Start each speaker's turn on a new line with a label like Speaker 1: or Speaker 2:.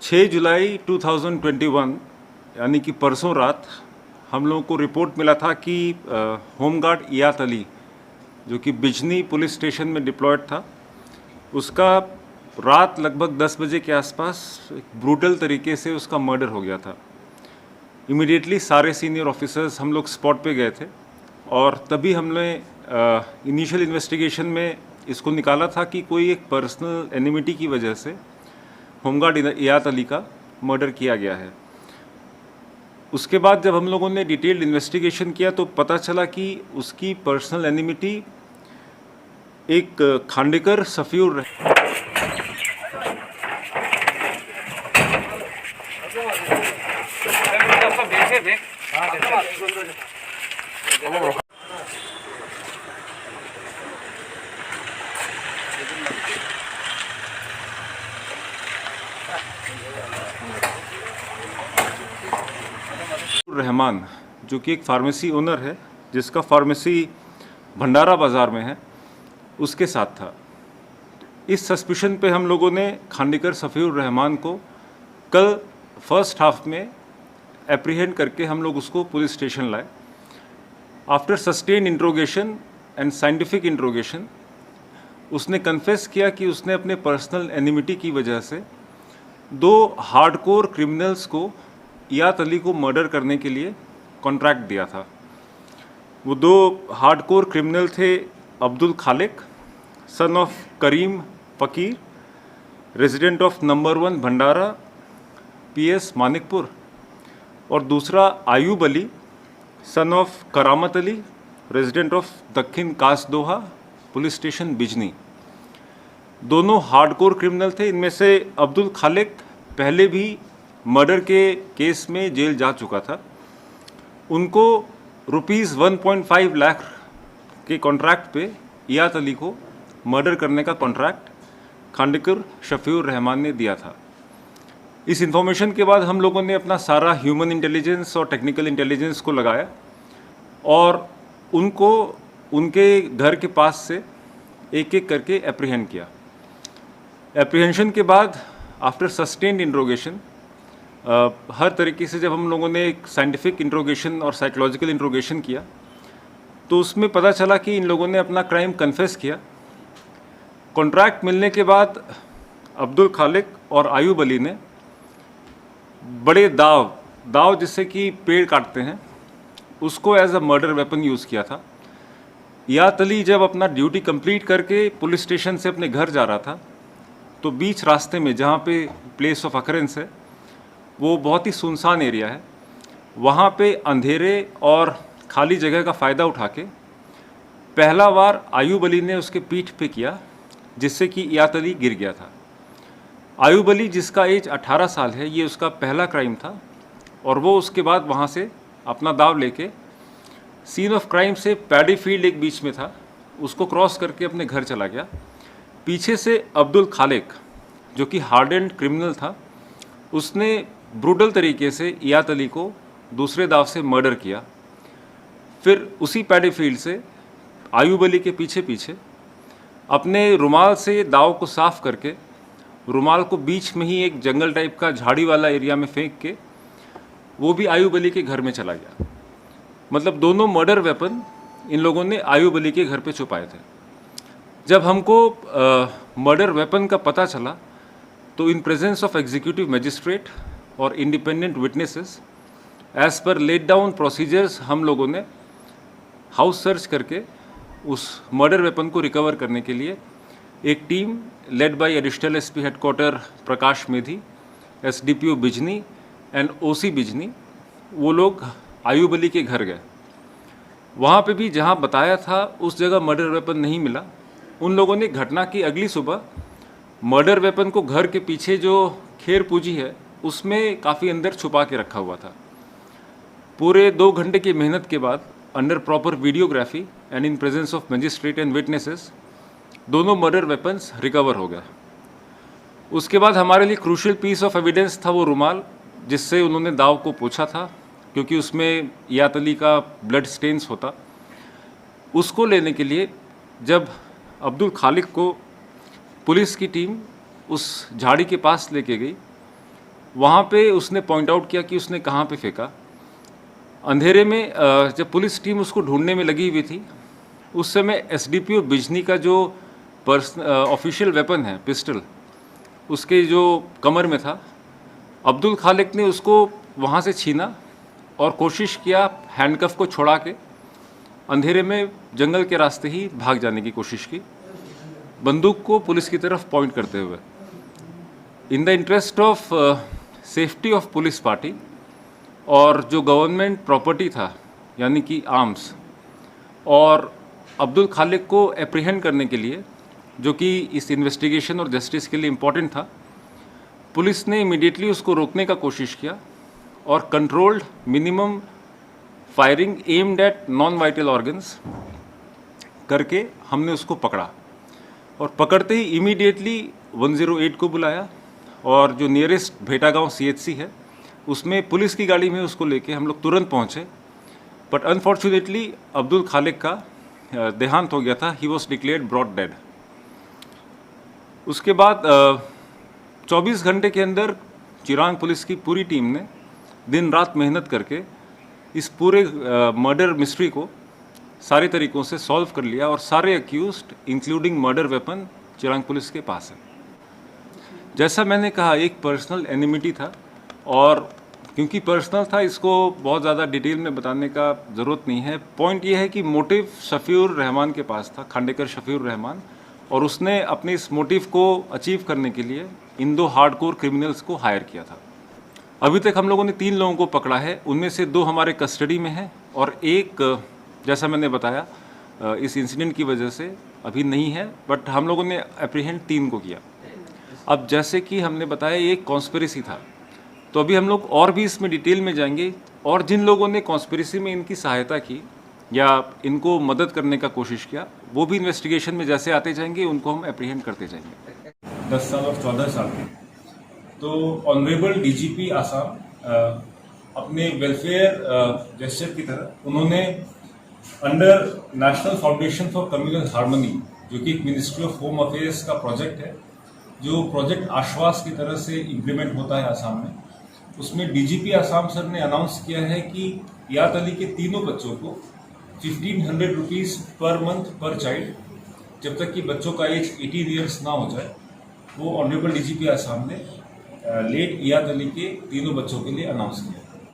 Speaker 1: 6 जुलाई 2021 यानी कि परसों रात हम लोगों को रिपोर्ट मिला था कि होमगार्ड इयात अली जो कि बिजनी पुलिस स्टेशन में डिप्लॉयड था, उसका रात लगभग 10 बजे के आसपास एक ब्रूटल तरीके से उसका मर्डर हो गया था। इमीडिएटली सारे सीनियर ऑफिसर्स हम लोग स्पॉट पे गए थे और तभी हमने इनिशियल इन्वेस्टिगेशन में इसको निकाला था कि कोई एक पर्सनल एनिमिटी की वजह से होमगार्ड इयात अली का मर्डर किया गया है। उसके बाद जब हम लोगों ने डिटेल्ड इन्वेस्टिगेशन किया तो पता चला कि उसकी पर्सनल एनिमिटी एक खांडेकर सफीउर रहमान जो कि एक फार्मेसी ओनर है जिसका फार्मेसी भंडारा बाज़ार में है, उसके साथ था। इस सस्पिशन पे हम लोगों ने खांडेकर सफीउर रहमान को कल फर्स्ट हाफ में एप्रीहेंड करके हम लोग उसको पुलिस स्टेशन लाए। After sustain interrogation and scientific interrogation उसने कन्फेस किया कि उसने अपने पर्सनल एनिमिटी की वजह से 2 हार्डकोर क्रिमिनल्स को इयात अली को मर्डर करने के लिए कॉन्ट्रैक्ट दिया था। वो 2 हार्डकोर क्रिमिनल थे अब्दुल खालिक सन ऑफ करीम फ़कीर, resident of number 1 Bhandara PS Manikpur, और दूसरा आयूब अली सन ऑफ करामत अली, रेजिडेंट ऑफ दक्षिण कासदोहा पुलिस स्टेशन बिजनी। दोनों हार्डकोर क्रिमिनल थे। इनमें से अब्दुल खालिक पहले भी मर्डर के केस में जेल जा चुका था। उनको ₹1.5 लाख के कॉन्ट्रैक्ट पे इयात अली को मर्डर करने का कॉन्ट्रैक्ट खांडेकर सफीउर रहमान ने दिया था। इस इंफॉर्मेशन के बाद हम लोगों ने अपना सारा ह्यूमन इंटेलिजेंस और टेक्निकल इंटेलिजेंस को लगाया और उनको उनके घर के पास से एक एक करके एप्रीहेंड किया। एप्रीहेंशन के बाद आफ्टर सस्टेन्ड इंट्रोगेशन हर तरीके से जब हम लोगों ने एक साइंटिफिक इंट्रोगेशन और साइकोलॉजिकल इंट्रोगेशन किया तो उसमें पता चला कि इन लोगों ने अपना क्राइम कन्फेस किया। कॉन्ट्रैक्ट मिलने के बाद अब्दुल खालिक और आयूब अली ने बड़े दाव जिससे कि पेड़ काटते हैं उसको as a murder weapon use किया था। इयात अली जब अपना ड्यूटी कंप्लीट करके पुलिस स्टेशन से अपने घर जा रहा था तो बीच रास्ते में जहाँ पे प्लेस ऑफ अकरेंस है वो बहुत ही सुनसान एरिया है, वहाँ पे अंधेरे और खाली जगह का फ़ायदा उठा के पहला वार आयूब अली ने उसके पीठ पे किया जिससे कि इयात अली गिर गया था। आयूब अली जिसका एज 18 साल है, ये उसका पहला क्राइम था और वो उसके बाद वहाँ से अपना दाव लेके सीन ऑफ क्राइम से पैडी फील्ड एक बीच में था उसको क्रॉस करके अपने घर चला गया। पीछे से अब्दुल खालिक जो कि हार्डेंड क्रिमिनल था, उसने ब्रूटल तरीके से इयात अली को दूसरे दाव से मर्डर किया। फिर उसी पैडी फील्ड से आयूब अली के पीछे पीछे अपने रुमाल से दाव को साफ करके रुमाल को बीच में ही एक जंगल टाइप का झाड़ी वाला एरिया में फेंक के वो भी आयूब अली के घर में चला गया। मतलब दोनों मर्डर वेपन इन लोगों ने आयूब अली के घर पे छुपाए थे। जब हमको मर्डर वेपन का पता चला तो in presence of executive magistrate और independent witnesses as per laid down procedures हम लोगों ने हाउस सर्च करके उस मर्डर वेपन को रिकवर करने के लिए एक team led by additional SP headquarter Prakash Medhi, SDPO Bijni and OC Bijni, वो लोग आयूब अली के घर गए। वहाँ पे भी जहाँ बताया था उस जगह मर्डर वेपन नहीं मिला। उन लोगों ने घटना की अगली सुबह मर्डर वेपन को घर के पीछे जो खेर पूजी है उसमें काफ़ी अंदर छुपा के रखा हुआ था। पूरे 2 घंटे की मेहनत के बाद under proper videography and in presence of magistrate and witnesses दोनों मर्डर वेपन्स रिकवर हो गया। उसके बाद हमारे लिए क्रूशियल पीस ऑफ एविडेंस था वो रुमाल जिससे उन्होंने दाव को पूछा था, क्योंकि उसमें इयात अली का ब्लड स्टेन्स होता। उसको लेने के लिए जब अब्दुल खालिक को पुलिस की टीम उस झाड़ी के पास लेके गई वहाँ पे उसने पॉइंट आउट किया कि उसने कहाँ पे फेंका। अंधेरे में जब पुलिस टीम उसको ढूंढने में लगी हुई थी, उस समय एसडीपीओ बिजनी का जो ऑफिशियल वेपन है पिस्टल, उसके जो कमर में था, अब्दुल खालिक ने उसको वहाँ से छीना और कोशिश किया हैंडकफ को छुड़ा के अंधेरे में जंगल के रास्ते ही भाग जाने की कोशिश की, बंदूक को पुलिस की तरफ पॉइंट करते हुए। In the interest of safety of police party और जो गवर्नमेंट प्रॉपर्टी था यानी कि आर्म्स, और अब्दुल खालिक को एप्रीहेंड करने के लिए, जो कि इस इन्वेस्टिगेशन और जस्टिस के लिए इम्पोर्टेंट था, पुलिस ने इमीडिएटली उसको रोकने का कोशिश किया और controlled minimum firing aimed at non vital organs करके हमने उसको पकड़ा। और पकड़ते ही इमीडिएटली 108 को बुलाया और जो नियरेस्ट भेटागांव CHC है उसमें पुलिस की गाड़ी में उसको लेके हम लोग तुरंत पहुंचे। बट अनफॉर्चुनेटली अब्दुल खालिक का देहांत हो गया था, he was declared broad dead. उसके बाद 24 घंटे के अंदर चिरांग पुलिस की पूरी टीम ने दिन रात मेहनत करके इस पूरे मर्डर मिस्ट्री को सारे तरीकों से सॉल्व कर लिया और सारे accused including murder weapon Chirang police के पास है। जैसा मैंने कहा, एक पर्सनल एनिमिटी था और क्योंकि पर्सनल था इसको बहुत ज़्यादा डिटेल में बताने का ज़रूरत नहीं है। पॉइंट ये है कि मोटिव शफीउर रहमान के पास था, खांडेकर शफीउर रहमान, और उसने अपने इस मोटिव को अचीव करने के लिए इन 2 हार्डकोर क्रिमिनल्स को हायर किया था। अभी तक हम लोगों ने 3 लोगों को पकड़ा है, उनमें से 2 हमारे कस्टडी में हैं और एक, जैसा मैंने बताया, इस इंसिडेंट की वजह से अभी नहीं है, बट हम लोगों ने एप्रीहेंड 3 को किया। अब जैसे कि हमने बताया ये एक कॉन्स्पिरेसी था, तो अभी हम लोग और भी इसमें डिटेल में जाएंगे और जिन लोगों ने कॉन्स्पिरेसी में इनकी सहायता की या इनको मदद करने का कोशिश किया, वो भी इन्वेस्टिगेशन में जैसे आते जाएंगे उनको हम एप्रीहेंड करते जाएंगे।
Speaker 2: 10 साल और 14 साल के तो ऑनरेबल डीजीपी आसाम अपने वेलफेयर जेस्चर की तरह उन्होंने under national foundation for communal harmony, जो कि एक मिनिस्ट्री ऑफ होम अफेयर्स का प्रोजेक्ट है, जो प्रोजेक्ट आश्वास की तरह से इम्प्लीमेंट होता है आसाम में, उसमें डीजीपी आसाम सर ने अनाउंस किया है कि याद अली के तीनों बच्चों को 1500 रुपीज़ पर मंथ पर चाइल्ड, जब तक कि बच्चों का एज 18 ईयर्स ना हो जाए, वो ऑनरेबल डीजीपी आसाम ने लेट याद अली के तीनों बच्चों के लिए अनाउंस किया।